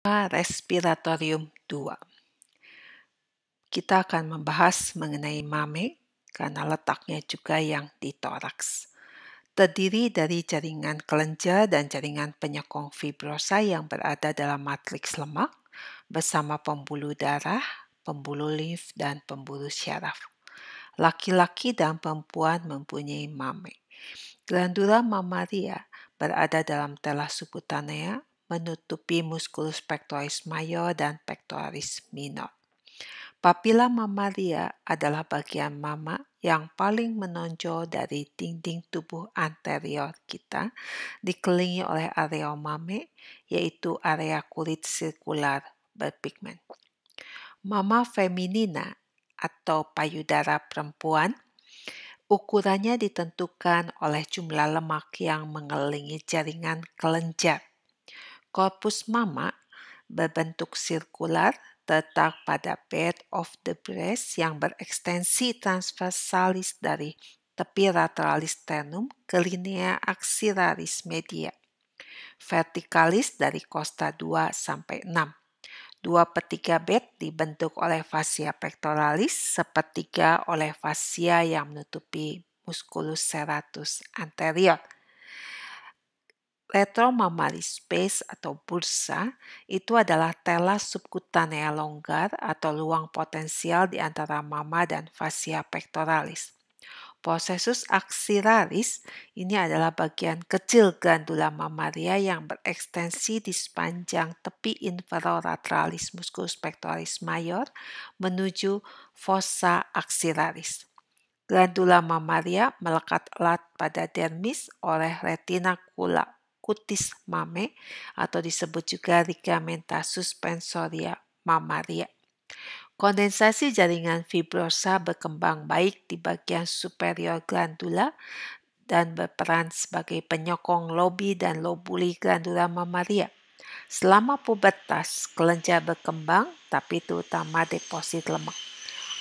Respiratorium 2. Kita akan membahas mengenai mame karena letaknya juga yang di toraks. Terdiri dari jaringan kelenjar dan jaringan penyokong fibrosa yang berada dalam matriks lemak bersama pembuluh darah, pembuluh limf, dan pembuluh syaraf. Laki-laki dan perempuan mempunyai mame. Glandula mamaria berada dalam tela subcutanea menutupi musculus pectoralis major dan pectoralis minor. Papila mamaria adalah bagian mama yang paling menonjol dari dinding tubuh anterior kita, dikelilingi oleh area mame, yaitu area kulit sirkular berpigmen. Mama feminina atau payudara perempuan, ukurannya ditentukan oleh jumlah lemak yang mengelilingi jaringan kelenjar. Korpus mama berbentuk sirkular terletak pada bed of the breast yang berekstensi transversalis dari tepi lateralis sternum ke linea axillaris media, vertikalis dari costa 2 sampai 6. 2/3 bed dibentuk oleh fascia pectoralis, sepertiga oleh fascia yang menutupi musculus serratus anterior. Retromammary space atau bursa itu adalah tela subcutanea longgar atau luang potensial di antara mama dan fascia pectoralis. Processus axillaris ini adalah bagian kecil glandula mammaria yang berekstensi di sepanjang tepi inferolateralis musculus pectoralis major menuju fossa axillaris. Glandula mammaria melekat erat pada dermis oleh retina cutis mame atau disebut juga ligamenta suspensoria mammaria. Kondensasi jaringan fibrosa berkembang baik di bagian superior glandula dan berperan sebagai penyokong lobi dan lobuli glandula mammaria. Selama pubertas, kelenjar berkembang tapi terutama deposit lemak.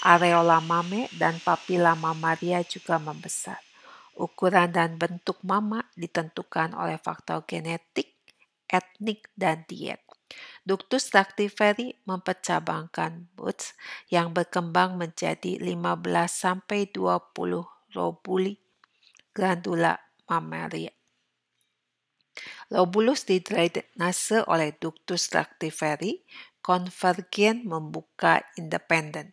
Areola mame dan papila mammaria juga membesar. Ukuran dan bentuk mama ditentukan oleh faktor genetik, etnik, dan diet. Ductus lactiferi mempercabangkan buds yang berkembang menjadi 15-20 lobuli glandula mammaria. Lobulus didrainase oleh ductus lactiferi, konvergen membuka independen.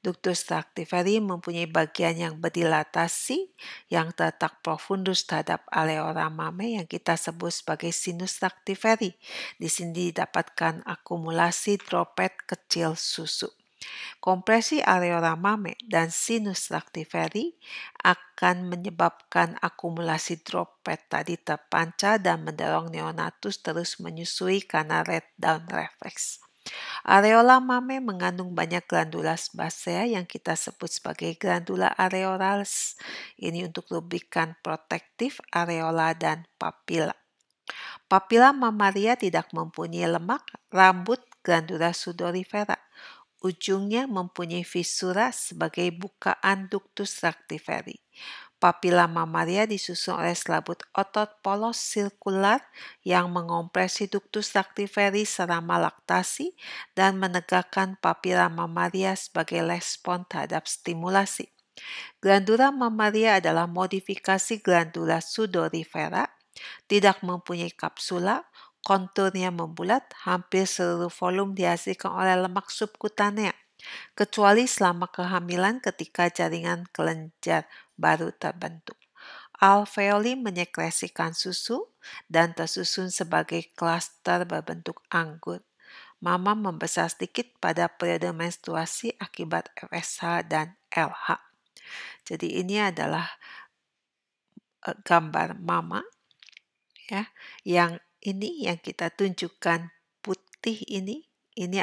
Ductus lactiferi mempunyai bagian yang berdilatasi yang terletak profundus terhadap areola mame yang kita sebut sebagai sinus lactiferi. Di sini didapatkan akumulasi droplet kecil susu. Kompresi areola mame dan sinus lactiferi akan menyebabkan akumulasi droplet tadi terpancar dan mendorong neonatus terus menyusui karena red down reflex. Areola mame mengandung banyak glandula sebasea yang kita sebut sebagai glandula areolalis. Ini untuk lubrikan protektif areola dan papila. Papila mammaria tidak mempunyai lemak, rambut glandula sudorifera. Ujungnya mempunyai fisura sebagai bukaan ductus lactiferi. Papila mammaria disusun oleh selaput otot polos sirkular yang mengompresi ductus lactiferi selama laktasi dan menegakkan papila mammaria sebagai respon terhadap stimulasi. Glandula mammaria adalah modifikasi glandula sudorifera, tidak mempunyai kapsula, konturnya membulat, hampir seluruh volume dihasilkan oleh lemak subkutanea, kecuali selama kehamilan ketika jaringan kelenjar baru terbentuk. Alveoli menyekresikan susu dan tersusun sebagai klaster berbentuk anggur. Mama membesar sedikit pada periode menstruasi akibat FSH dan LH. Jadi ini adalah gambar mama, ya, yang kita tunjukkan putih ini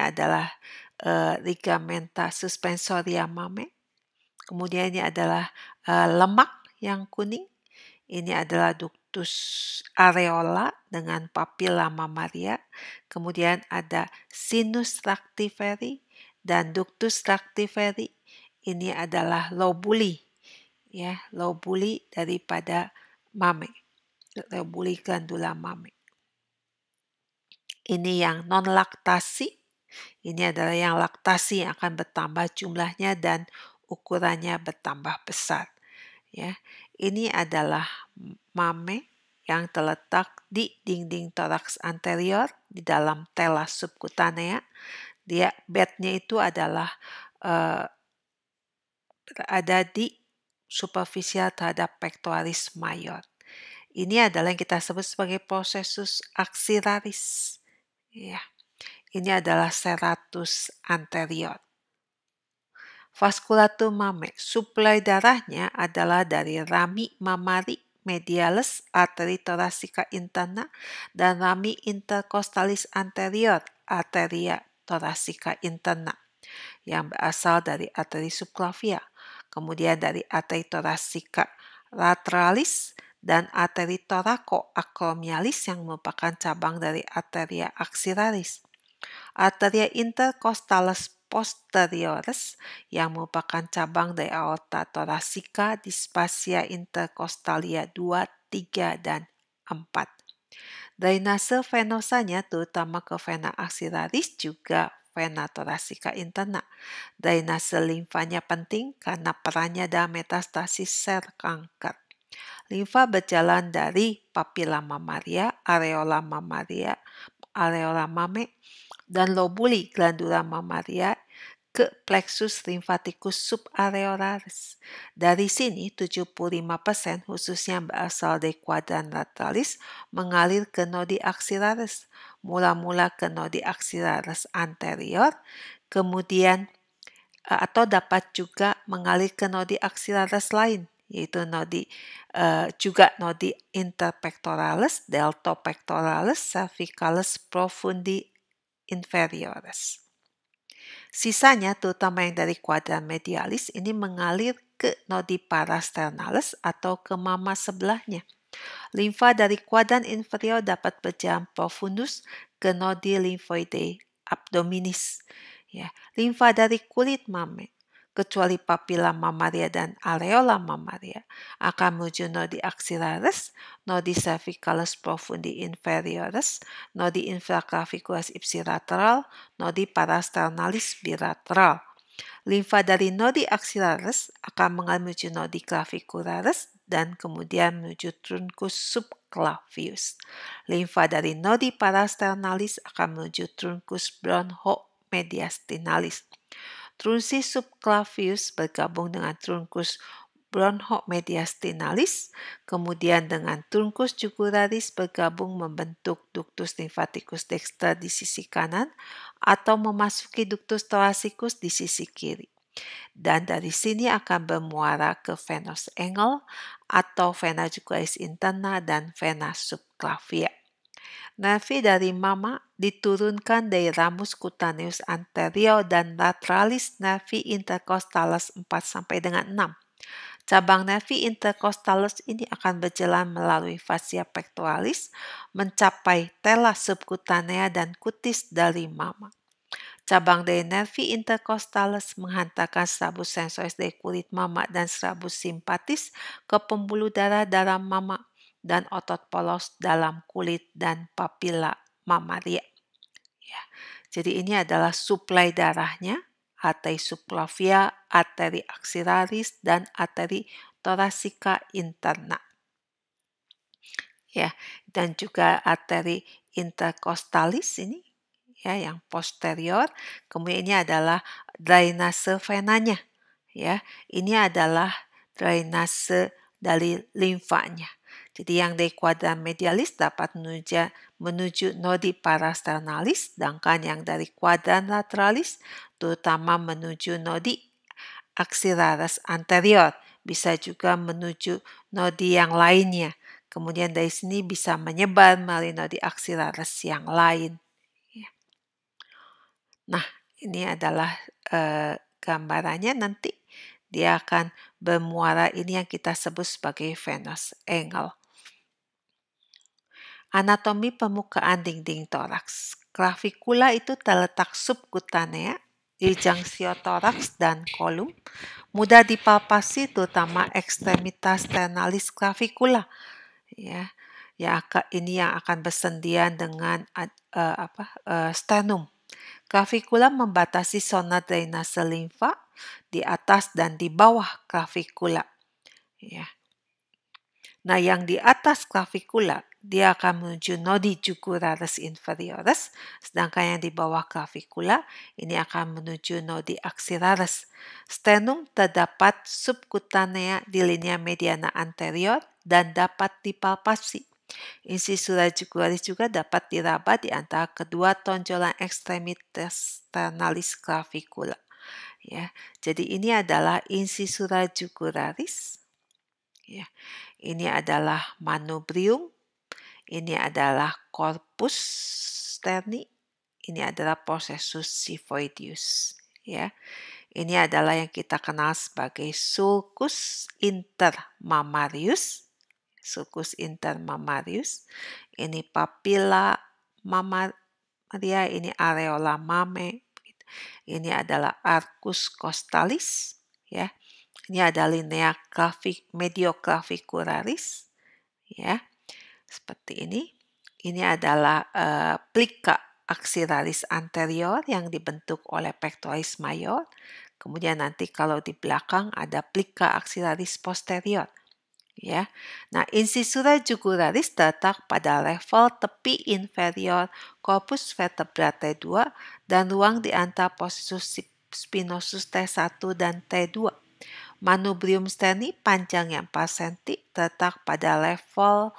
adalah ligamenta suspensoria mame. Kemudian ini adalah lemak yang kuning. Ini adalah ductus areola dengan papila mammaria. Kemudian ada sinus lactiferi dan ductus lactiferi. Ini adalah lobuli, ya, lobuli daripada mame, lobuli glandula mame. Ini yang non-laktasi. Ini adalah yang laktasi yang akan bertambah jumlahnya dan ukurannya bertambah besar. Ya, ini adalah mame yang terletak di dinding toraks anterior di dalam tela subkutanea. Bednya itu adalah berada di superficial terhadap pectoralis major. Ini adalah yang kita sebut sebagai processus axillaris. Ya, ini adalah serratus anterior. Vasculatum mamae, suplai darahnya adalah dari rami mamari medialis arteri thoracika interna dan rami intercostalis anterior arteria thoracika interna yang berasal dari arteri subclavia, kemudian dari arteri thoracika lateralis dan arteri thoracoacromialis yang merupakan cabang dari arteria axillaris. Arteria intercostalis posteriores yang merupakan cabang dari aorta thoracika dysplasia intercostalia 2, 3, dan 4. Drainase venosanya terutama ke vena axillaris juga vena thoracika interna. Drainase limfanya penting karena perannya dalam metastasis sel kanker. Limfa berjalan dari papilla mammaria, areola mame, dan lobuli glandula mammaria ke plexus lymphaticus subareolaris. Dari sini 75% khususnya berasal dari kuadran lateralis mengalir ke nodi axillaris, mula-mula ke nodi axillaris anterior, kemudian atau dapat juga mengalir ke nodi axillaris lain, yaitu juga nodi interpectoralis, deltopectoralis, cervicalis profundi inferiores. Sisanya, terutama yang dari kuadran medialis, ini mengalir ke nodi parasternalis atau ke mama sebelahnya. Limfa dari kuadran inferior dapat berjalan profundus ke nodi lymphoidae abdominis. Ya, limfa dari kulit mame, kecuali papilla mammaria dan areola mammaria, akan menuju nodi axillaris, nodi cervicalis profundi inferiores, nodi infraclaviculis ipsilateral, nodi parasternalis bilateral. Limfa dari nodi axillaris akan mengalir menuju nodi clavicularis dan kemudian menuju truncus subclavius. Limfa dari nodi parasternalis akan menuju truncus bronchomediastinalis. Trunci subclavius bergabung dengan truncus bronchomediastinalis, kemudian dengan truncus jugularis bergabung membentuk ductus lymphaticus dexter di sisi kanan atau memasuki ductus thoracicus di sisi kiri. Dan dari sini akan bermuara ke venous angle atau vena jugularis interna dan vena subclavia. Nervi dari mama diturunkan dari ramus cutaneus anterior dan lateralis nervi intercostalis 4 sampai dengan 6. Cabang nervi intercostalis ini akan berjalan melalui fascia pectoralis mencapai tela subcutanea dan cutis dari mama. Cabang dari nervi intercostalis menghantarkan serabut sensoris dari kulit mama dan serabut simpatis ke pembuluh darah dalam mama dan otot polos dalam kulit dan papilla mammaria. Ya, jadi ini adalah suplai darahnya, arteri subclavia, arteri axillaris, dan arteri thoracika interna. Ya, dan juga arteri intercostalis ini, ya, yang posterior. Kemudian ini adalah drainase venanya. Ya, ini adalah drainase dari limfanya. Jadi yang dari kuadran medialis dapat menuju nodi parasternalis, sedangkan yang dari kuadran lateralis terutama menuju nodi axillaris anterior, bisa juga menuju nodi yang lainnya. Kemudian dari sini bisa menyebar melalui nodi axillaris yang lain. Nah, ini adalah gambarannya nanti. Dia akan bermuara ini yang kita sebut sebagai venous angle. Anatomi permukaan dinding toraks. Clavicula itu terletak subkutanea di junction toraks dan kolum. Mudah dipalpasi terutama ekstremitas ternalis clavicula. Ya, Ini yang akan bersendian dengan sternum. Clavicula membatasi zona drainase limfa di atas dan di bawah clavicula. Ya. Nah, yang di atas clavicula, dia akan menuju nodi jugularis inferioris, sedangkan yang di bawah clavicula, ini akan menuju nodi axillaris. Sternum terdapat subkutanea di linea mediana anterior dan dapat dipalpasi. Incisura jugularis juga dapat diraba di antara kedua tonjolan ekstremitas sternalis clavicula. Ya, jadi ini adalah incisura jugularis. Ya, ini adalah manubrium, ini adalah corpus sterni, ini adalah processus xiphoideus. Ya, ini adalah yang kita kenal sebagai sulcus intermammarius. Sulcus intermammarius. Ini papilla mammaria, ini areola mame. Ini adalah arcus costalis, ya. Ini ada linea medioclavicularis, ya, seperti ini. Ini adalah plica axillaris anterior yang dibentuk oleh pectoralis major. Kemudian nanti kalau di belakang ada plica axillaris posterior. Ya, nah incisura jugularis terletak pada level tepi inferior corpus vertebrae T2 dan ruang di antara processus spinosus T1 dan T2. Manubrium sterni panjang yang 4 cm terletak pada level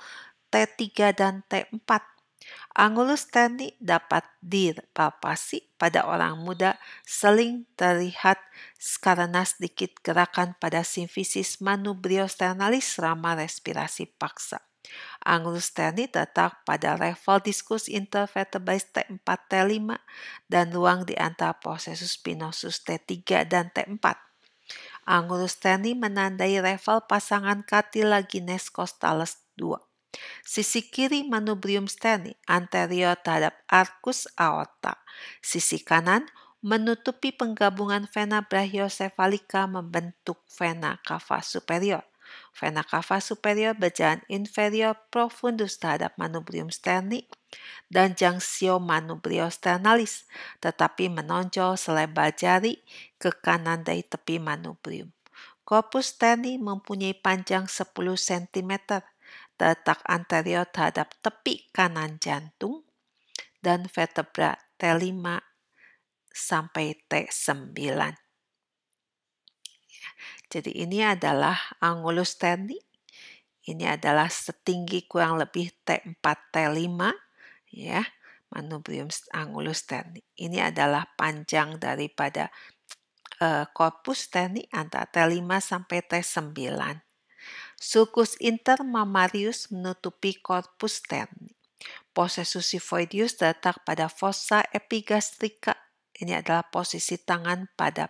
T3 dan T4. Angulus sterni dapat dipalpasi pada orang muda seling terlihat karena sedikit gerakan pada simfisis manubriosternalis selama respirasi paksa. Angulus sterni terletak pada level diskus intervertebralis T4 T5 dan ruang di antara processus spinosus T3 dan T4. Angulus sterni menandai level pasangan cartilaginous costalis 2. Sisi kiri manubrium sterni anterior terhadap arcus aorta. Sisi kanan menutupi penggabungan vena brachiocephalica membentuk vena cava superior. Vena cava superior berjalan inferior profundus terhadap manubrium sterni dan junction manubriosternalis, tetapi menonjol selebar jari ke kanan dari tepi manubrium. Corpus sterni mempunyai panjang 10 cm, terletak anterior terhadap tepi kanan jantung dan vertebra T5 sampai T9. Jadi ini adalah angulus sterni. Ini adalah setinggi kurang lebih T4 T5, ya, manubrium angulus sterni. Ini adalah panjang daripada corpus sterni antara T5 sampai T9. Sulcus intermammarius menutupi corpus sterni. Processus xiphoideus terletak pada fossa epigastrika. Ini adalah posisi tangan pada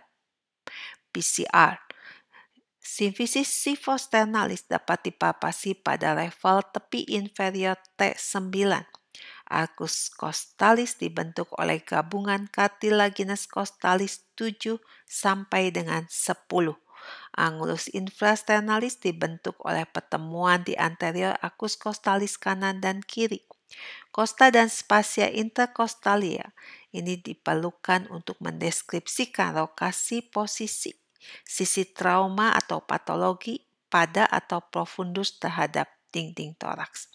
PCR. Simfisis xiphosternalis dapat dipalpasi pada level tepi inferior T9. Arcus costalis dibentuk oleh gabungan cartilaginous costalis 7 sampai dengan 10. Angulus infrasternalis dibentuk oleh pertemuan di anterior arcus costalis kanan dan kiri. Costa dan spasia intercostalia ini diperlukan untuk mendeskripsikan lokasi posisi, sisi trauma atau patologi pada atau profundus terhadap dinding toraks.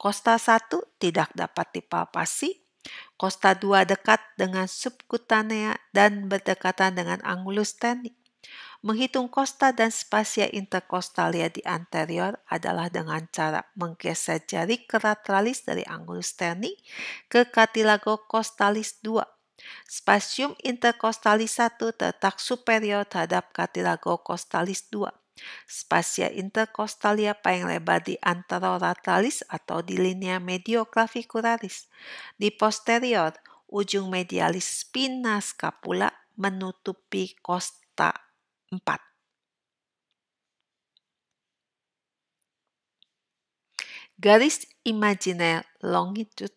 Costa 1 tidak dapat dipalpasi. Costa 2 dekat dengan subkutanea dan berdekatan dengan angulus sterni. Menghitung costa dan spasia intercostalia di anterior adalah dengan cara menggeser jari laterales dari angulus sterni ke cartilago costalis 2. Spasium intercostalis 1 terletak superior terhadap cartilago costalis 2. Spasia intercostalia paling lebar di anterolaterales atau di linea medioclavicularis. Di posterior, ujung medialis spina scapula menutupi costa 4. Garis imaginer longitude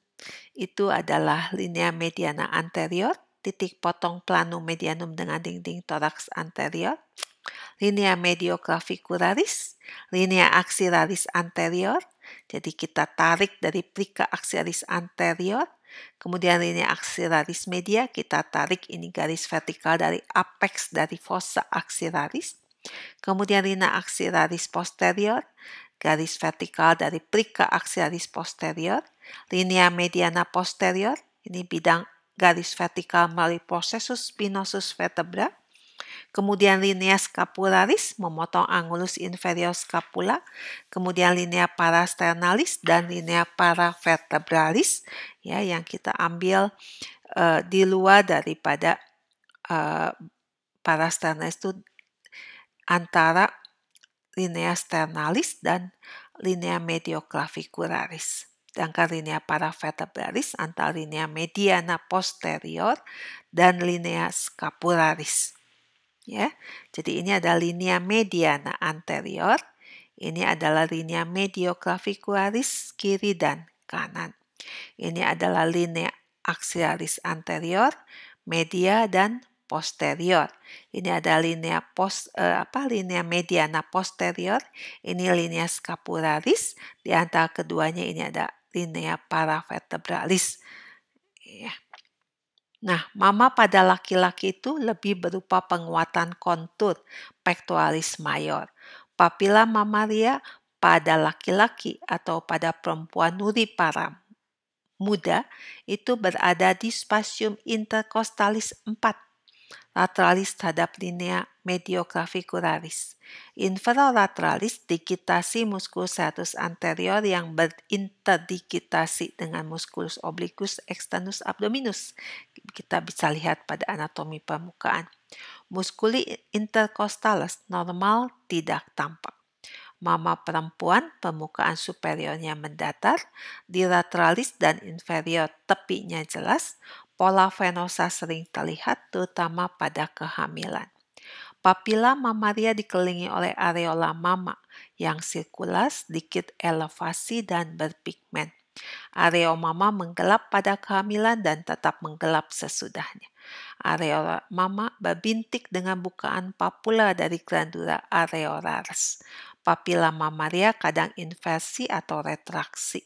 itu adalah linea mediana anterior, titik potong planum medianum dengan dinding toraks anterior, linea medioclavicularis, linea axillaris anterior, Jadi kita tarik dari plika axialis anterior, kemudian linea axillaris media, kita tarik ini garis vertikal dari apex dari fossa axillaris, kemudian linea axillaris posterior, garis vertikal dari plika axialis posterior, linea mediana posterior, ini bidang garis vertikal melalui processus spinosus vertebra, kemudian linea scapularis memotong angulus inferior scapula, kemudian linea parasternalis dan linea paravertebralis ya yang kita ambil di luar daripada parasternalis itu antara linea sternalis dan linea medioclavicularis. Sedangkan linea paravertebralis antara linea mediana posterior dan linea scapularis. Ya, jadi ini adalah linea mediana anterior, ini adalah linea medioclavicularis kiri dan kanan. Ini adalah linea axialis anterior, media dan posterior. Ini ada linea linea mediana posterior, ini linea scapularis, di antara keduanya ini ada linea paravertebralis. Ya. Nah, mama pada laki-laki itu lebih berupa penguatan kontur pectoralis mayor. Papila mamalia pada laki-laki atau pada perempuan nuripara muda itu berada di spasium intercostalis 4, lateralis terhadap linea medioclavicularis. Inferolaterales digitasi musculus serratus anterior yang berinterdigitasi dengan musculus obliquus externus abdominus. Kita bisa lihat pada anatomi permukaan. Musculi intercostalis normal tidak tampak. Mama perempuan permukaan superiornya mendatar, di lateralis dan inferior tepinya jelas, pola venosa sering terlihat terutama pada kehamilan. Papila mamaria dikelilingi oleh areola mama yang sirkular, sedikit elevasi dan berpigmen. Areola mama menggelap pada kehamilan dan tetap menggelap sesudahnya. Areola mama berbintik dengan bukaan papula dari glandula areolaris. Papila mamaria kadang inversi atau retraksi.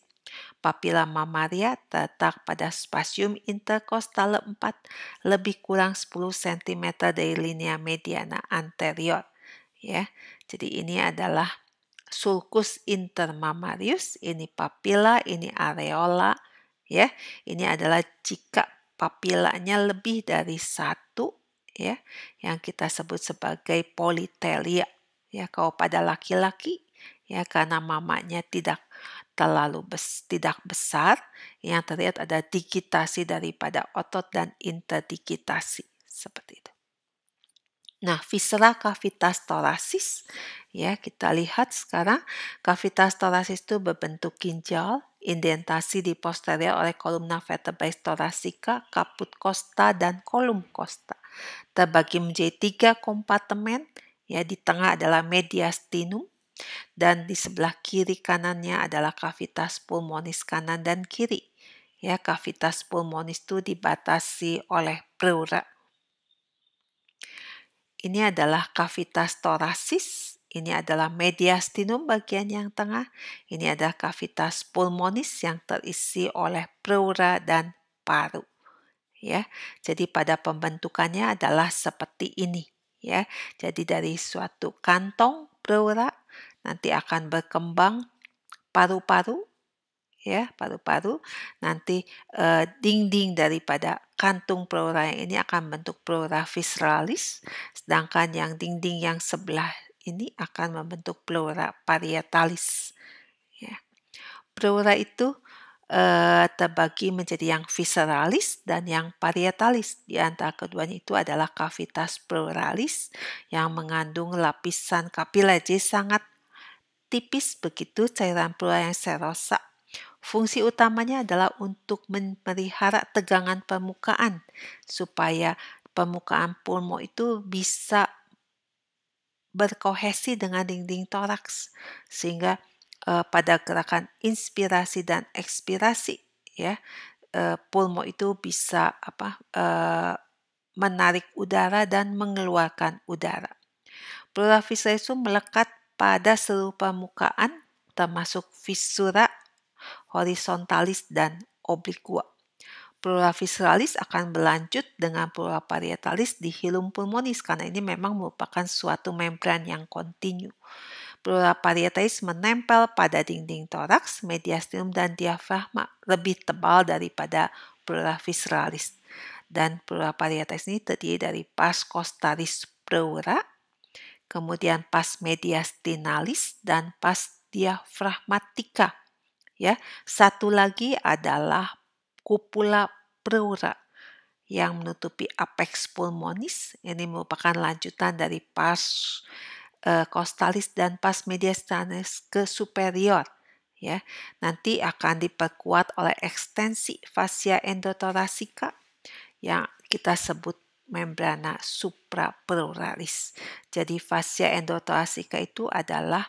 Papila mamaria terletak pada spasium intercostal 4, lebih kurang 10 cm dari linea mediana anterior. Ya, jadi ini adalah sulcus intermammarius, ini papila, ini areola. Ya, ini adalah jika papilanya lebih dari satu, ya, yang kita sebut sebagai politelia. Ya, kalau pada laki-laki, ya karena mamanya tidak tidak besar, yang terlihat ada digitasi daripada otot dan interdigitasi seperti itu. Nah, viscera cavitas thoracis, ya kita lihat sekarang cavitas thoracis itu berbentuk ginjal, indentasi di posterior oleh columna vertebrae thoracica, caput costa dan column costa. Terbagi menjadi 3 kompartemen, ya di tengah adalah mediastinum, dan di sebelah kiri kanannya adalah cavitas pulmonis kanan dan kiri. Ya, cavitas pulmonis itu dibatasi oleh pleura. Ini adalah cavitas thoracis, ini adalah mediastinum bagian yang tengah, ini adalah cavitas pulmonis yang terisi oleh pleura dan paru. Ya, jadi pada pembentukannya adalah seperti ini. Ya, jadi dari suatu kantong pleura nanti akan berkembang paru-paru, ya paru-paru, nanti dinding daripada kantung pleura yang ini akan membentuk pleura visceralis, sedangkan yang dinding yang sebelah ini akan membentuk pleura parietalis. Ya. Pleura itu terbagi menjadi yang visceralis dan yang parietalis. Di antara keduanya itu adalah cavitas pleuralis yang mengandung lapisan kapiler, jadi sangat tipis begitu cairan pleura yang serosa. Fungsi utamanya adalah untuk memelihara tegangan permukaan supaya permukaan pulmo itu bisa berkohesi dengan dinding toraks sehingga pada gerakan inspirasi dan ekspirasi ya pulmo itu bisa menarik udara dan mengeluarkan udara. Pleura visceralis itu melekat pada seluruh permukaan termasuk fissura horizontalis dan obliqua. Pleura visceralis akan berlanjut dengan pleura parietalis di hilum pulmonis karena ini memang merupakan suatu membran yang kontinu. Pleura parietalis menempel pada dinding toraks, mediastinum dan diafragma, lebih tebal daripada pleura visceralis. Dan pleura parietalis ini terdiri dari pars costalis pleura, kemudian pars mediastinalis dan pars diafragmatica. Ya, satu lagi adalah cupula pleura yang menutupi apex pulmonis. Ini merupakan lanjutan dari pars costalis dan pars mediastinalis ke superior. Ya, nanti akan diperkuat oleh ekstensi fascia endothoracika yang kita sebut membrana suprapleuralis. Jadi fascia endothoracika itu adalah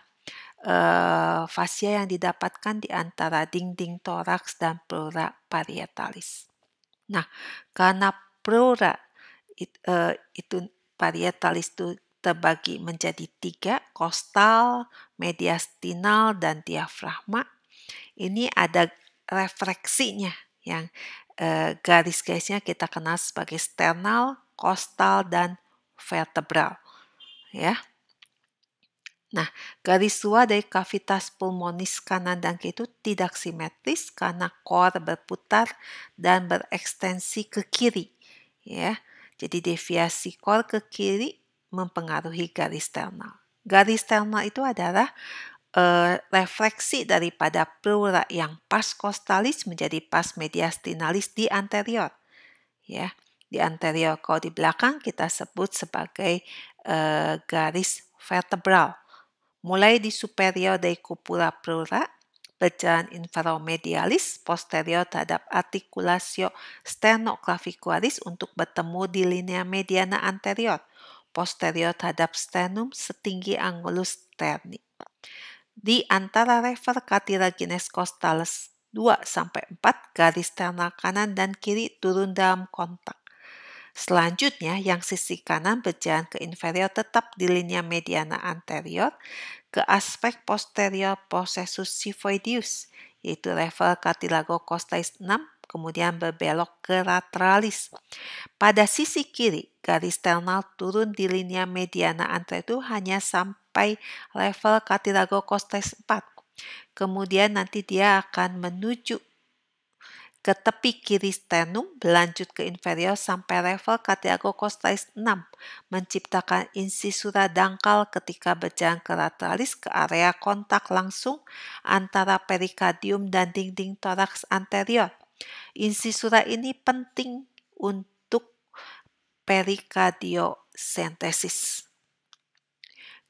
fascia yang didapatkan di antara dinding toraks dan pleura parietalis. Nah, karena pleura itu parietalis itu terbagi menjadi 3, kostal, mediastinal, dan diafragma. Ini ada refleksinya yang garis-garisnya kita kenal sebagai sternal, kostal, dan vertebral. Ya. Nah, garis luar dari kavitas pulmonis kanan dan kiri itu tidak simetris karena core berputar dan berekstensi ke kiri. Ya, jadi deviasi core ke kiri mempengaruhi garis sternal. Garis sternal itu adalah refleksi daripada pleura yang pars costalis menjadi pars mediastinalis di anterior. Ya, di anterior. Kalau di belakang kita sebut sebagai garis vertebral. Mulai di superior dari cupula pleura, berjalan inferomedialis posterior terhadap articulatio sternoclavicularis untuk bertemu di linea mediana anterior, posterior terhadap sternum setinggi angulus sterni. Di antara lever cartilaginous costalis 2-4, garis sternal kanan dan kiri turun dalam kontak. Selanjutnya, yang sisi kanan berjalan ke inferior tetap di linea mediana anterior ke aspek posterior processus xiphoideus, yaitu level cartilago costalis 6, kemudian berbelok ke lateralis. Pada sisi kiri, garis sternal turun di linea mediana anterior itu hanya sampai level cartilago costalis 4. Kemudian nanti dia akan menuju ke tepi kiri sternum, berlanjut ke inferior sampai level cartilago costalis 6, menciptakan incisura dangkal ketika berjalan ke lateralis ke area kontak langsung antara perikardium dan dinding toraks anterior. Incisura ini penting untuk perikardiosentesis.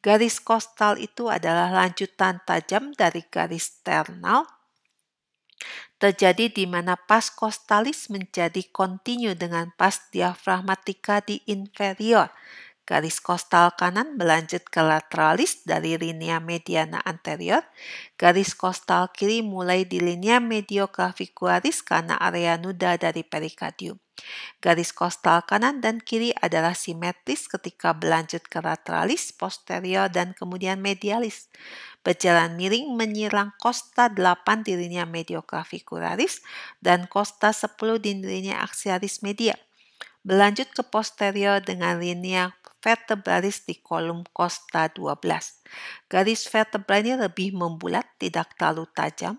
Garis kostal itu adalah lanjutan tajam dari garis sternal, terjadi di mana pars costalis menjadi kontinu dengan pars diafragmatica di inferior. Garis kostal kanan berlanjut ke lateralis dari linea mediana anterior. Garis kostal kiri mulai di linea medioclavicularis karena area nuda dari perikardium. Garis kostal kanan dan kiri adalah simetris ketika berlanjut ke lateralis, posterior, dan kemudian medialis. Berjalan miring menyerang kosta 8 di linea medioclavicularis dan kosta 10 di linea axialis media. Berlanjut ke posterior dengan linea vertebralis di kolom kosta 12. Garis vertebral ini lebih membulat, tidak terlalu tajam.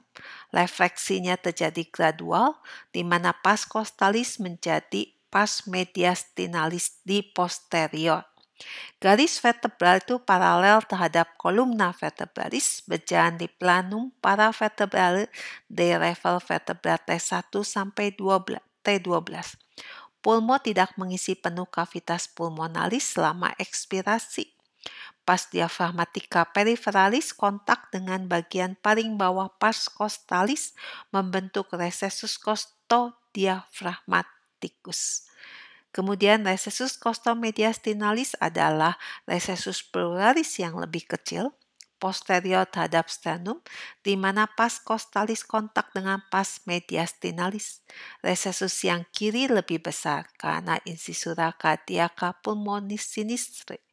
Refleksinya terjadi gradual, di mana pars costalis menjadi pars mediastinalis di posterior. Garis vertebral itu paralel terhadap kolumna vertebralis, berjalan di planum paravertebrale dari level vertebra T1 sampai T12. Pulmo tidak mengisi penuh kavitas pulmonalis selama ekspirasi. Pars diafragmatica peripheraalis kontak dengan bagian paling bawah pars costalis membentuk recessus costodiaphragmaticus. Kemudian recessus costomediastinalis adalah recessus pleuralis yang lebih kecil, posterior terhadap sternum, di mana pars costalis kontak dengan pars mediastinalis. Recessus yang kiri lebih besar karena incisura cardiaca pulmonis sinistre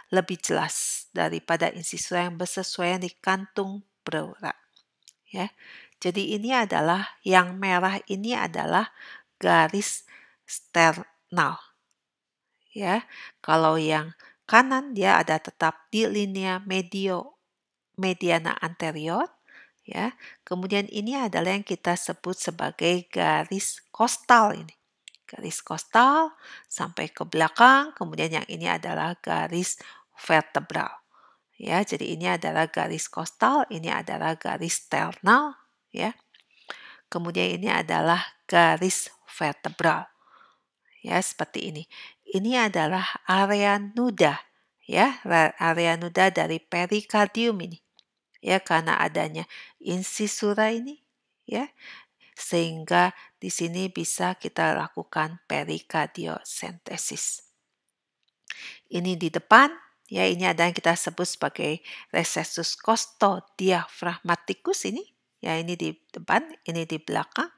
lebih jelas daripada incisura yang bersesuaian di kantung pleura. Ya. Jadi ini adalah yang merah ini adalah garis sternal. Ya. Kalau yang kanan dia ada tetap di linea mediana anterior, ya. Kemudian ini adalah yang kita sebut sebagai garis kostal ini. Garis kostal sampai ke belakang, kemudian yang ini adalah garis vertebral. Ya, jadi ini adalah garis kostal, ini adalah garis sternal, ya. Kemudian ini adalah garis vertebral. Ya, seperti ini. Ini adalah area nuda, ya, area nuda dari perikardium ini. Ya, karena adanya insisura ini, ya, sehingga di sini bisa kita lakukan perikardiosentesis. Ini di depan, ya, ini ada yang kita sebut sebagai recessus costodiaphragmaticus ini, ya, ini di depan, ini di belakang.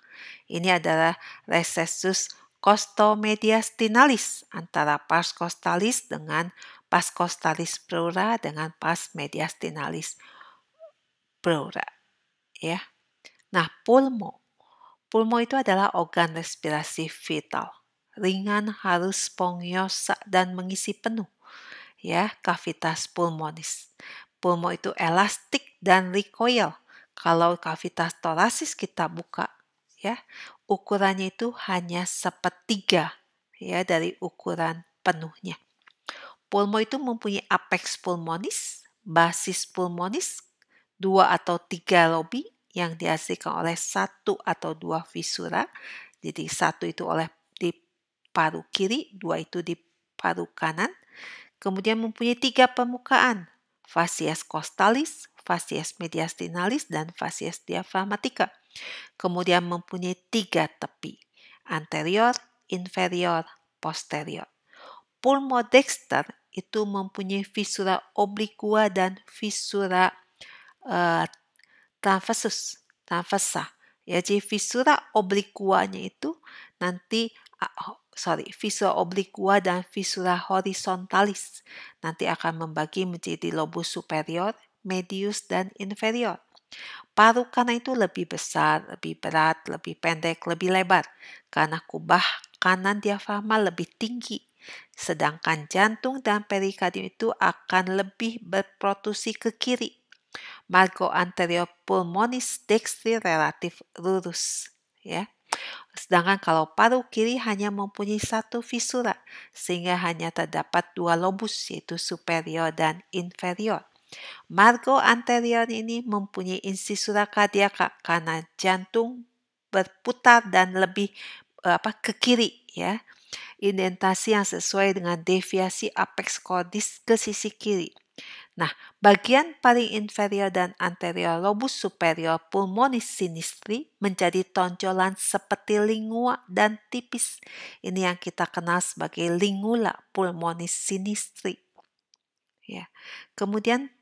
Ini adalah recessus costomediastinalis antara pars costalis dengan pars costalis pleura dengan pars mediastinalis pleura, ya. Nah, pulmo. Pulmo itu adalah organ respirasi vital. Ringan, harus spongios dan mengisi penuh, ya, cavitas pulmonis. Pulmo itu elastik dan recoil. Kalau cavitas thoracis kita buka, ya, ukurannya itu hanya sepertiga, ya, dari ukuran penuhnya. Pulmo itu mempunyai apex pulmonis, basis pulmonis, 2 atau 3 lobi yang dihasilkan oleh 1 atau 2 visura. Jadi 1 itu di paru kiri, 2 itu di paru kanan. Kemudian mempunyai 3 permukaan, facies costalis, facies mediastinalis, dan facies diaphragmatica. Kemudian mempunyai 3 tepi, anterior, inferior, posterior. Pulmo dexter itu mempunyai visura obliqua dan visura transversa. Ya, jadi visura obliquanya itu nanti visura obliqua dan visura horizontalis nanti akan membagi menjadi lobus superior, medius, dan inferior. Paru kanan itu lebih besar, lebih berat, lebih pendek, lebih lebar karena kubah kanan diafragma lebih tinggi. Sedangkan jantung dan perikardium itu akan lebih berprotusi ke kiri. Margo anterior pulmonis dextri relatif lurus, ya. Sedangkan kalau paru kiri hanya mempunyai 1 visura, sehingga hanya terdapat 2 lobus, yaitu superior dan inferior. Margo anterior ini mempunyai insisura kardiaka karena jantung berputar dan lebih ke kiri, ya. Indentasi yang sesuai dengan deviasi apex cordis ke sisi kiri. Nah, bagian paling inferior dan anterior lobus superior pulmonis sinistri menjadi tonjolan seperti lingua dan tipis. Ini yang kita kenal sebagai lingula pulmonis sinistri. Ya. Kemudian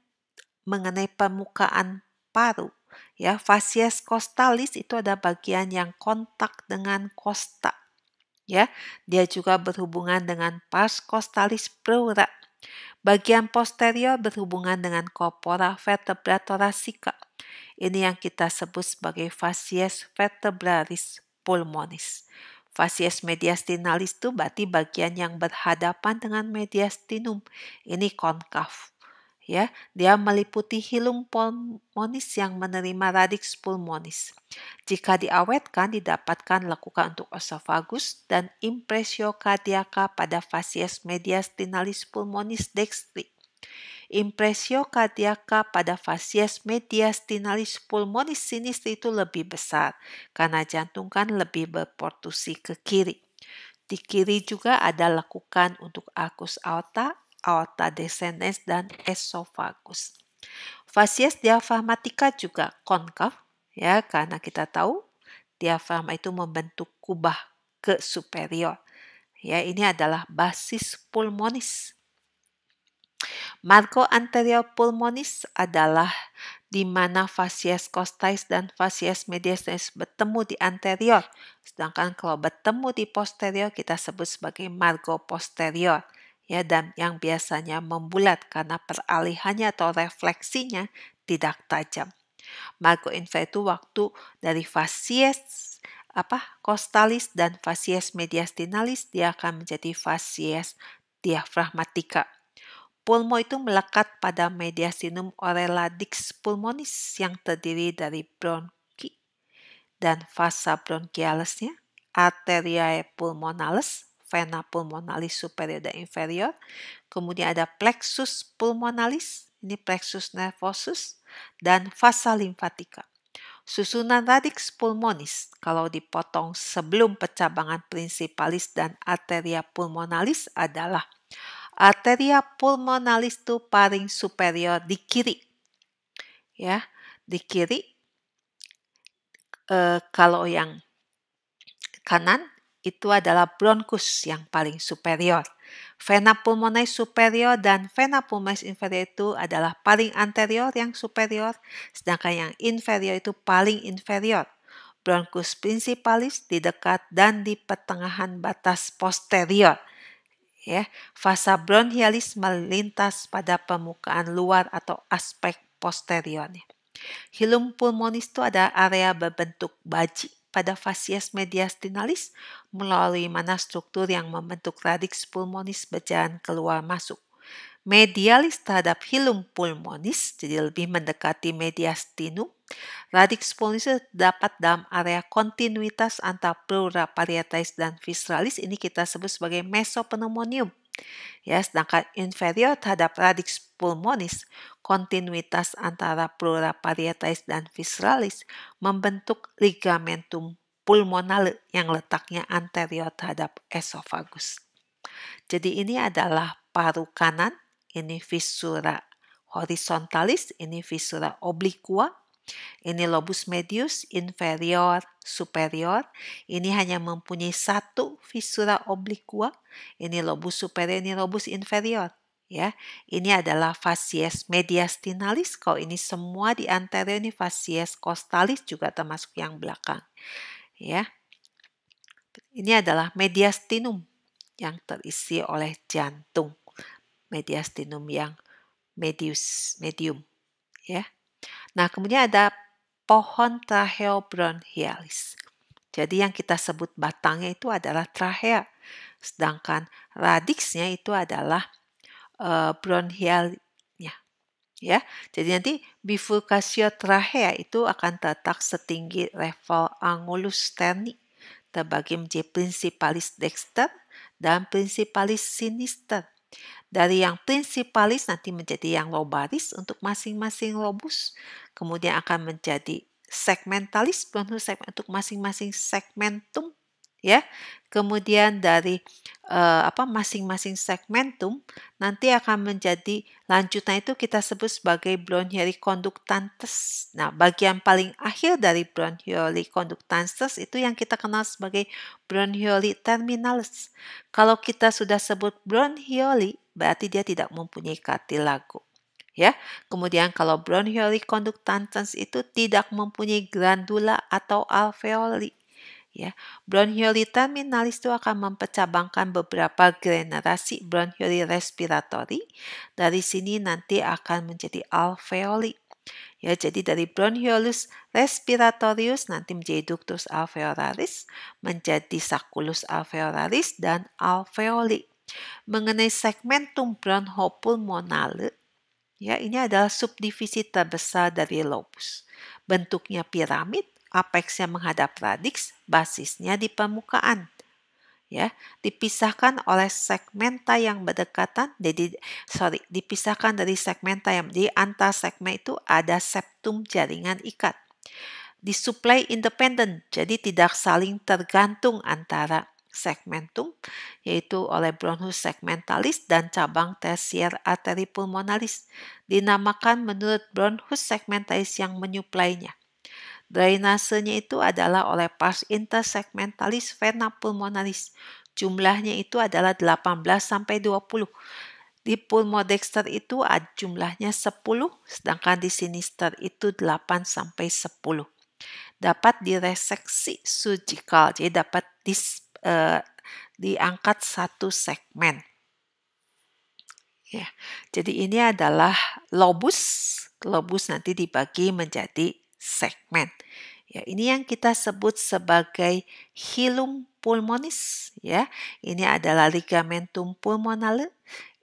mengenai permukaan paru, ya, facies costalis itu ada bagian yang kontak dengan kosta. Ya, dia juga berhubungan dengan pars costalis pleura. Bagian posterior berhubungan dengan corpora vertebra thoracica. Ini yang kita sebut sebagai facies vertebralis pulmonis. Facies mediastinalis itu berarti bagian yang berhadapan dengan mediastinum. Ini konkav. Ya, dia meliputi hilum pulmonis yang menerima radix pulmonis. Jika diawetkan, didapatkan lekukan untuk esophagus dan impresio kardiaka pada facies mediastinalis pulmonis dextri. Impresio kardiaka pada facies mediastinalis pulmonis sinistri itu lebih besar karena jantung kan lebih berportusi ke kiri. Di kiri juga ada lekukan untuk arcus aorta, aorta descendens, dan esophagus. Facies diaphragmatica juga konkav, ya, karena kita tahu diafragma itu membentuk kubah ke superior. Ya, ini adalah basis pulmonis. Margo anterior pulmonis adalah di mana facies costais dan facies mediastinalis bertemu di anterior. Sedangkan kalau bertemu di posterior kita sebut sebagai margo posterior. Ya, dan yang biasanya membulat karena peralihannya atau refleksinya tidak tajam. Margo inferior itu waktu dari facies costalis dan facies mediastinalis, dia akan menjadi facies diafragmatica. Pulmo itu melekat pada mediastinum oreladix pulmonis yang terdiri dari bronki dan vasa bronchialisnya, arteriae pulmonalis, vena pulmonalis superior dan inferior, kemudian ada plexus pulmonalis, ini plexus nervosus, dan vasa lymphatica. Susunan radix pulmonis, kalau dipotong sebelum pencabangan principalis dan arteria pulmonalis adalah arteria pulmonalis itu paling superior di kiri. Ya, di kiri. Kalau yang kanan itu adalah bronkus yang paling superior. Vena pulmonalis superior dan vena pulmonalis inferior itu adalah paling anterior yang superior, sedangkan yang inferior itu paling inferior. Bronkus principalis di dekat dan di pertengahan batas posterior. Ya, vasa bronchialis melintas pada permukaan luar atau aspek posteriornya. Hilum pulmonis itu ada area berbentuk baji pada facies mediastinalis melalui mana struktur yang membentuk radix pulmonis berjalan keluar masuk. Medialis terhadap hilum pulmonis, jadi lebih mendekati mediastinum. Radix pulmonis terdapat dalam area kontinuitas antara pleura parietalis dan visceralis, ini kita sebut sebagai mesopneumonium. Ya, sedangkan inferior terhadap radix pulmonis, kontinuitas antara pleura parietalis dan visceralis membentuk ligamentum pulmonale yang letaknya anterior terhadap esophagus. Jadi ini adalah paru kanan, ini viscera horizontalis, ini viscera obliqua, ini lobus medius, inferior, superior. Ini hanya mempunyai satu viscera obliqua. Ini lobus superior, ini lobus inferior. Ya, ini adalah facies mediastinalis. Kalau ini semua di anterior, ini facies costalis juga termasuk yang belakang. Ya, ini adalah mediastinum yang terisi oleh jantung. Mediastinum yang medium. Ya. Nah, kemudian ada pohon tracheobronchialis. Jadi yang kita sebut batangnya itu adalah trachea, sedangkan radiksnya itu adalah bronchialnya. Ya, jadi nanti bifurcatio trachea itu akan terletak setinggi level angulus sterni, terbagi menjadi principalis dexter dan principalis sinister. Dari yang principalis nanti menjadi yang lobaris untuk masing-masing lobus, kemudian akan menjadi segmentalis untuk masing-masing segmentum, ya. Kemudian dari masing-masing segmentum nanti akan menjadi lanjutan itu kita sebut sebagai bronchioli conductantes. Nah, bagian paling akhir dari bronchioli conductantes itu yang kita kenal sebagai bronchioli terminalis. Kalau kita sudah sebut bronchioli, berarti dia tidak mempunyai kartilago. Ya, kemudian kalau bronchioli conductans itu tidak mempunyai glandula atau alveoli. Ya, bronchioli terminalis itu akan mempercabangkan beberapa generasi bronchioli respiratori. Dari sini nanti akan menjadi alveoli. Ya, jadi dari bronchiolus respiratorius nanti menjadi ductus alveolaris, menjadi sacculus alveolaris dan alveoli. Mengenai segmentum bronchopulmonale, ya, ini adalah subdivisi terbesar dari lobus. Bentuknya piramid, apexnya menghadap radix, basisnya di permukaan. Ya, dipisahkan oleh segmenta yang berdekatan. Dipisahkan dari segmenta yang di antar segmen itu ada septum jaringan ikat. Disuplai independen, jadi tidak saling tergantung antara segmentum, yaitu oleh bronchus segmentalis dan cabang tersier arteri pulmonalis. Dinamakan menurut bronchus segmentalis yang menyuplainya. Drainasenya itu adalah oleh pars intersegmentalis vena pulmonalis. Jumlahnya itu adalah 18-20. Di pulmodexter itu jumlahnya 10, sedangkan di sinister itu 8-10. Dapat direseksi surgikal, jadi dapat diangkat satu segmen. Ya, jadi ini adalah lobus lobus nanti dibagi menjadi segmen. Ya, ini yang kita sebut sebagai hilum pulmonis, ya. Ini adalah ligamentum pulmonale.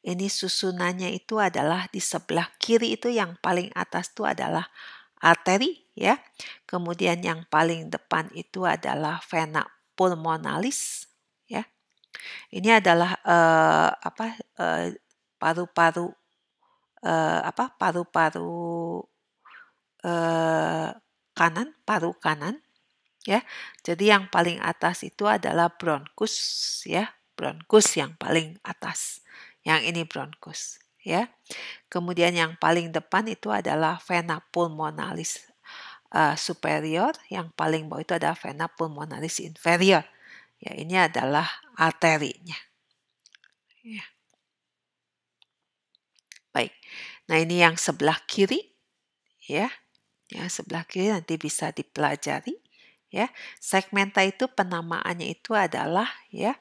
Ini susunannya itu adalah di sebelah kiri itu yang paling atas itu adalah arteri, ya. Kemudian yang paling depan itu adalah vena pulmonalis, ya. Ini adalah paru-paru paru-paru kanan, paru kanan, ya. Jadi yang paling atas itu adalah bronkus, ya. Bronkus yang paling atas. Yang ini bronkus, ya. Kemudian yang paling depan itu adalah vena pulmonalis superior, yang paling bawah itu adalah vena pulmonalis inferior. Ya, ini adalah arterinya. Ya. Baik. Nah, ini yang sebelah kiri, ya. Yang sebelah kiri nanti bisa dipelajari, ya. Segmenta itu penamaannya itu adalah, ya,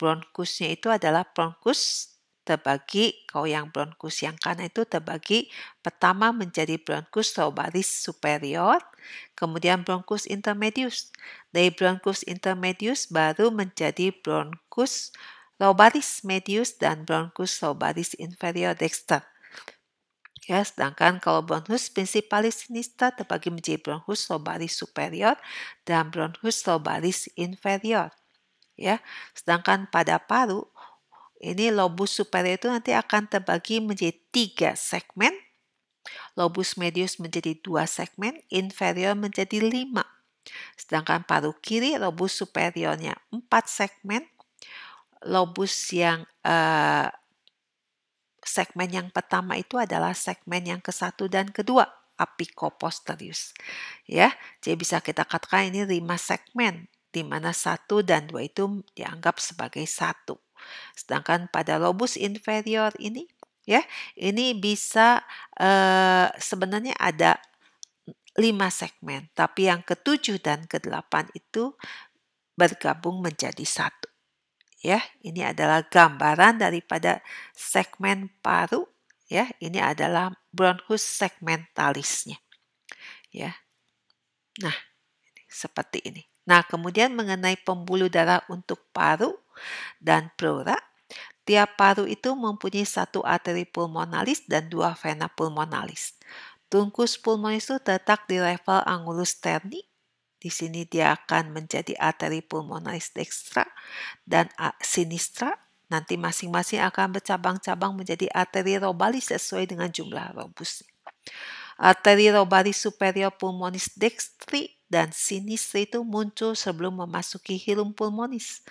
bronkusnya itu adalah bronkus terbagi, kalau yang bronkus yang kanan itu terbagi pertama menjadi bronkus lobaris superior, kemudian bronkus intermedius. Dari bronkus intermedius baru menjadi bronkus lobaris medius dan bronkus lobaris inferior dexter. Ya, sedangkan kalau bronchus principalis sinistra terbagi menjadi bronchus lobaris superior dan bronchus lobaris inferior. Ya, sedangkan pada paru ini lobus superior itu nanti akan terbagi menjadi 3 segmen, lobus medius menjadi 2 segmen, inferior menjadi 5. Sedangkan paru kiri lobus superiornya 4 segmen, lobus yang segmen yang pertama itu adalah segmen yang ke-1 dan ke-2, apicoposterius. Ya, jadi bisa kita katakan ini 5 segmen, di mana 1 dan 2 itu dianggap sebagai 1. Sedangkan pada lobus inferior ini, ya, ini bisa sebenarnya ada 5 segmen, tapi yang ke-7 dan ke-8 itu bergabung menjadi 1. Ya, ini adalah gambaran daripada segmen paru, ya. Ini adalah bronchus segmentalisnya, ya. Nah, seperti ini. Nah, kemudian mengenai pembuluh darah untuk paru dan pleura, tiap paru itu mempunyai 1 arteri pulmonalis dan 2 vena pulmonalis. Truncus pulmonis itu terletak di level angulus sterni. Di sini dia akan menjadi arteri pulmonalis dextra dan sinistra. Nanti masing-masing akan bercabang-cabang menjadi arteri lobalis sesuai dengan jumlah lobusnya. Arteri lobalis superior pulmonis dextri dan sinistri itu muncul sebelum memasuki hilum pulmonis.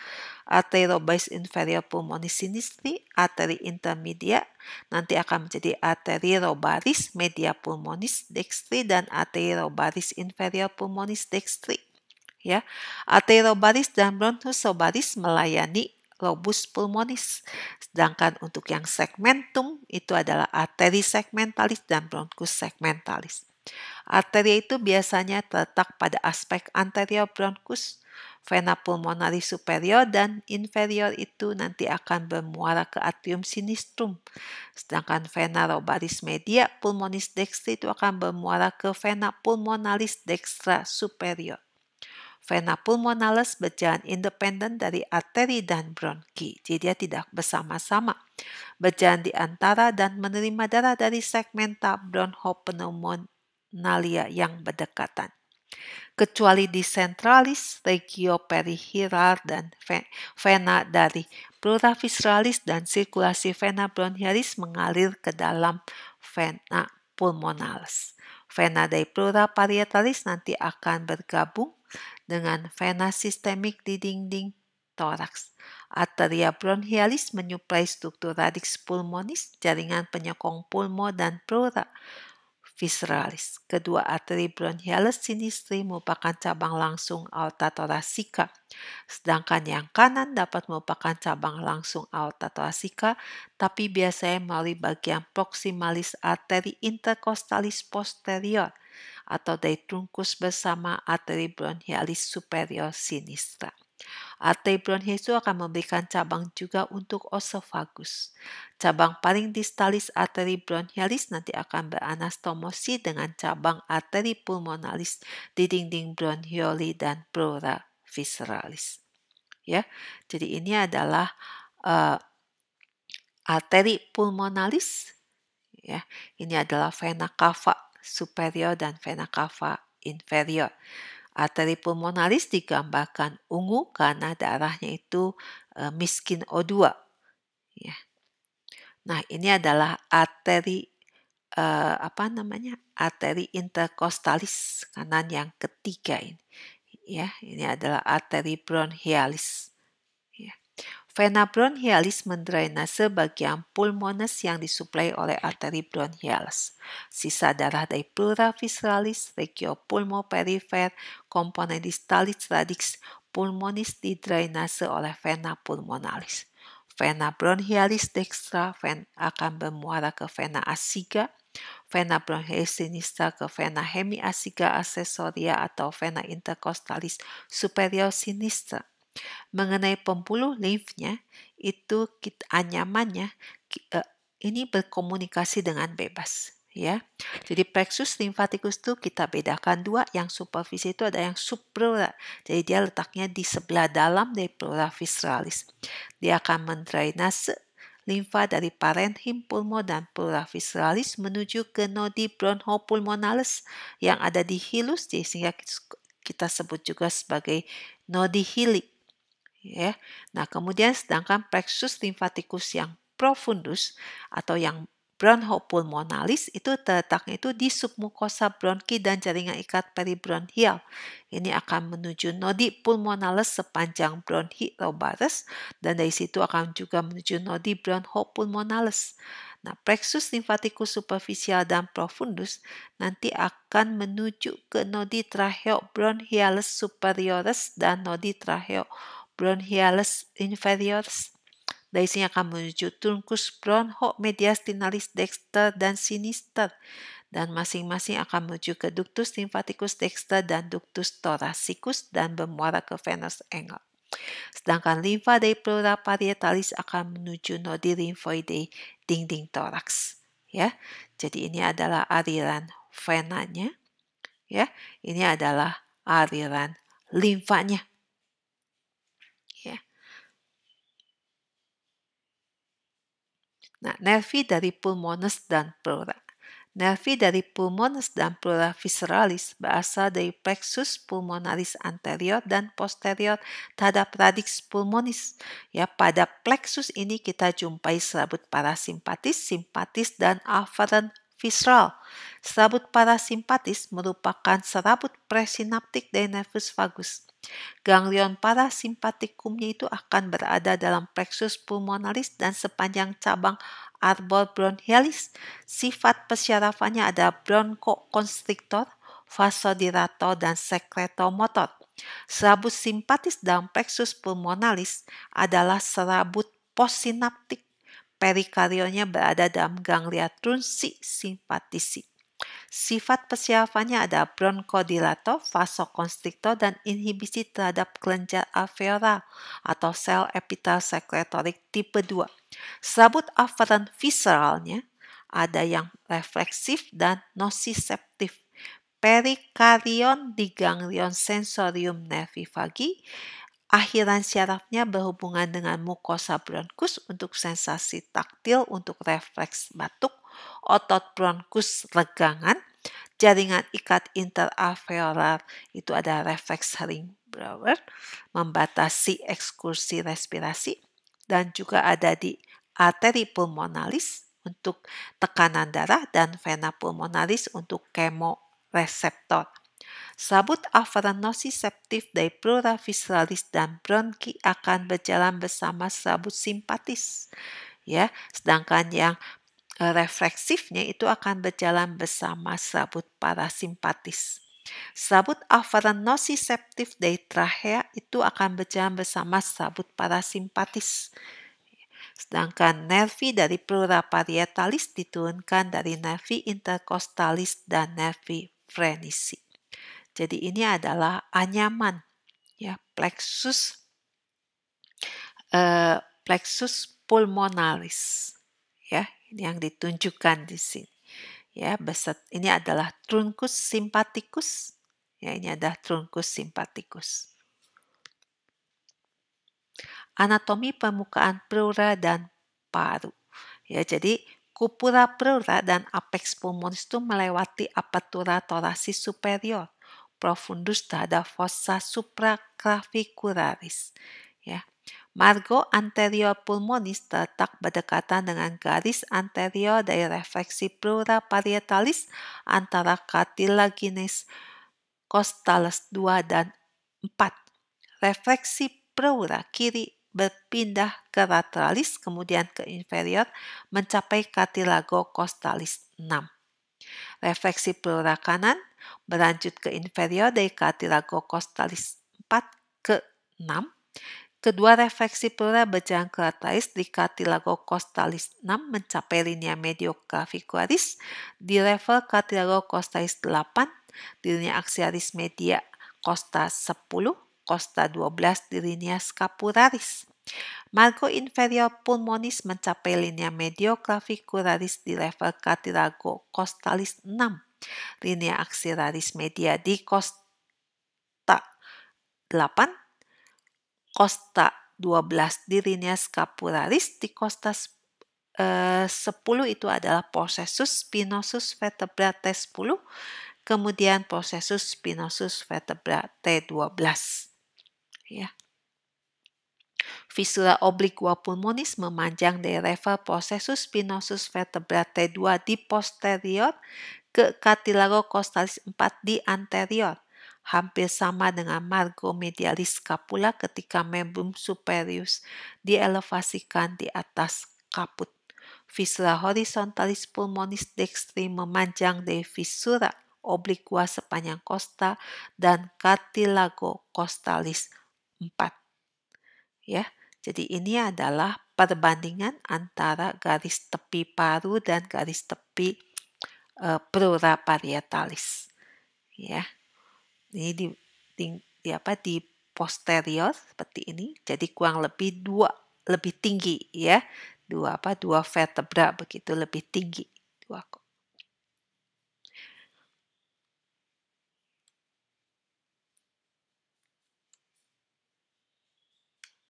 Arteri lobalis inferior pulmonis sinistri, arteri intermedia nanti akan menjadi arteri lobalis media pulmonis dextri dan arteri lobalis inferior pulmonis dextri. Ya, arteri lobalis dan bronchus lobalis melayani lobus pulmonis. Sedangkan untuk yang segmentum itu adalah arteri segmentalis dan bronchus segmentalis. Arteri itu biasanya terletak pada aspek anterior bronchus, vena pulmonalis superior dan inferior itu nanti akan bermuara ke atrium sinistrum. Sedangkan vena lobalis media pulmonis dextri itu akan bermuara ke vena pulmonalis dextra superior. Vena pulmonalis berjalan independen dari arteri dan bronki, jadi dia tidak bersama-sama. Berjalan di antara dan menerima darah dari segmenta bronchopneumonalia yang berdekatan. Kecuali di centralis, regioperihiral, dan vena dari pleura visceralis dan sirkulasi vena bronchialis mengalir ke dalam vena pulmonalis. Vena dari pleura parietalis nanti akan bergabung dengan vena sistemik di dinding toraks. Arteria bronchialis menyuplai struktur radix pulmonis, jaringan penyokong pulmo dan pleura visceralis. Kedua arteri bronchialis sinistri merupakan cabang langsung aorta thoracika, sedangkan yang kanan dapat merupakan cabang langsung aorta thoracika, tapi biasanya melalui bagian proximalis arteri intercostalis posterior atau dari truncus bersama arteri bronchialis superior sinistra. Arteri bronhialis itu akan memberikan cabang juga untuk osofagus. Cabang paling distalis arteri bronhialis nanti akan beranastomosi dengan cabang arteri pulmonalis di dinding bronhioli dan pleura visceralis. Ya, jadi ini adalah arteri pulmonalis. Ya, ini adalah vena cava superior dan vena cava inferior. Arteri pulmonalis digambarkan ungu karena darahnya itu miskin O2. Ya. Nah, ini adalah arteri arteri interkostalis kanan yang ketiga ini. Ya, ini adalah arteri bronhialis. Ya. Vena bronhialis mendrainase bagian pulmones yang disuplai oleh arteri bronhialis. Sisa darah dari pleura visceralis, regio pulmo perifer, komponen distalis radix pulmonis didrainase oleh vena pulmonalis. Vena bronhialis dextra akan bermuara ke vena asiga, vena bronchialis sinistra ke vena hemiasiga aksesoria atau vena interkostalis superior sinistra. Mengenai pembuluh limfnya, itu anyamannya ini berkomunikasi dengan bebas. Ya, jadi plexus limfaticus itu kita bedakan dua, yang superfisi itu ada yang subpleura, jadi dia letaknya di sebelah dalam dari pleura visceralis. Dia akan mendrainase limfa dari parenhim pulmo dan pleura visceralis menuju ke nodi bronchopulmonalis yang ada di hilus, sehingga kita sebut juga sebagai nodi hili. Ya. Nah, kemudian sedangkan plexus limfaticus yang profundus atau yang bronchopulmonalis itu terletaknya itu di submukosa bronki dan jaringan ikat peribronchial. Ini akan menuju nodi pulmonalis sepanjang bronchi lobaris dan dari situ akan juga menuju nodi bronchopulmonalis. Nah, plexus limfaticus superficial dan profundus nanti akan menuju ke nodi tracheobronchialis superioris dan nodi bronchialis inferiors. Dari sini akan menuju truncus bronchomediastinalis dexter dan sinister. Dan masing-masing akan menuju ke ductus lymphaticus dexter dan ductus thoracicus dan bermuara ke venous angle. Sedangkan limfa dari pleura parietalis akan menuju nodi limfoide dinding toraks. Ya, jadi ini adalah aliran venanya. Ya, ini adalah aliran limfanya. Ya. Nah, nervi dari pulmones dan pleura. Nervi dari pulmones dan pleura visceralis berasal dari plexus pulmonalis anterior dan posterior terhadap radix pulmonis. Ya, pada plexus ini kita jumpai serabut parasimpatis, simpatis, dan afferent visceral. Serabut parasimpatis merupakan serabut presinaptik dari nervus vagus. Ganglion parasimpatikumnya itu akan berada dalam plexus pulmonalis dan sepanjang cabang arbor bronchialis. Sifat persyarafannya ada bronchoconstrictor, vasodilator, dan sekretomotor. Serabut simpatis dalam plexus pulmonalis adalah serabut postsinaptik. Perikarionya berada dalam ganglia trunci simpatisi. Sifat persyarafannya ada bronchodilator, vasokonstriktor, dan inhibisi terhadap kelenjar alveolar atau sel epitel sekretorik tipe 2. Serabut afferent visceralnya ada yang refleksif dan nociceptif. Perikarion di ganglion sensorium nervi vagi. Akhiran syarafnya berhubungan dengan mukosa bronkus untuk sensasi taktil untuk refleks batuk, otot bronkus regangan, jaringan ikat interalveolar itu ada refleks Herring-Brauer, membatasi ekskursi respirasi, dan juga ada di arteri pulmonalis untuk tekanan darah dan vena pulmonalis untuk kemoreseptor. Serabut afferent nociceptif dari pleura visceralis dan bronki akan berjalan bersama serabut simpatis. Ya, sedangkan yang refleksifnya itu akan berjalan bersama serabut parasimpatis. Serabut afferent nociceptif dari trachea itu akan berjalan bersama serabut parasimpatis. Sedangkan nervi dari pleura parietalis diturunkan dari nervi interkostalis dan nervi phrenici. Jadi ini adalah anyaman, ya, plexus Plexus pulmonalis. Ya, ini yang ditunjukkan di sini. Ya, ini adalah truncus sympathicus. Ya, ini adalah truncus sympathicus. Anatomi permukaan pleura dan paru. Ya, jadi cupula pleura dan apex pulmonis itu melewati apertura thoracis superior, profundus terhadap fossa supraclavicularis. Ya. Margo anterior pulmonis terletak berdekatan dengan garis anterior dari refleksi pleura parietalis antara cartilaginis costalis 2 dan 4. Refleksi pleura kiri berpindah ke lateralis kemudian ke inferior mencapai cartilago costalis 6. Refleksi pleura kanan berlanjut ke inferior dari cartilago costalis 4 ke 6. Kedua refleksi pleura berjalan ke lateralis di cartilago costalis 6 mencapai linea medioclavicularis di level cartilago costalis 8 di linea axialis media costa 10, costa 12 di linea scapularis. Margo inferior pulmonis mencapai linea medioclavicularis di level cartilago costalis 6, linea axillaris media di costa 8, costa 12 di linea scapularis, di costa 10 itu adalah processus spinosus vertebrae 10, kemudian processus spinosus vertebrae 12. Ya. Fissura obliqua pulmonis memanjang dari level processus spinosus vertebrae 2 di posterior ke cartilago costalis 4 di anterior. Hampir sama dengan margo medialis scapula ketika membrum superius dielevasikan di atas kaput. Fissura horizontalis pulmonis dextri memanjang dari fissura obliqua sepanjang costa dan cartilago costalis 4. Ya, jadi ini adalah perbandingan antara garis tepi paru dan garis tepi pleura parietalis. Ya, ini di posterior seperti ini, jadi kurang lebih lebih tinggi ya, dua vertebra begitu lebih tinggi,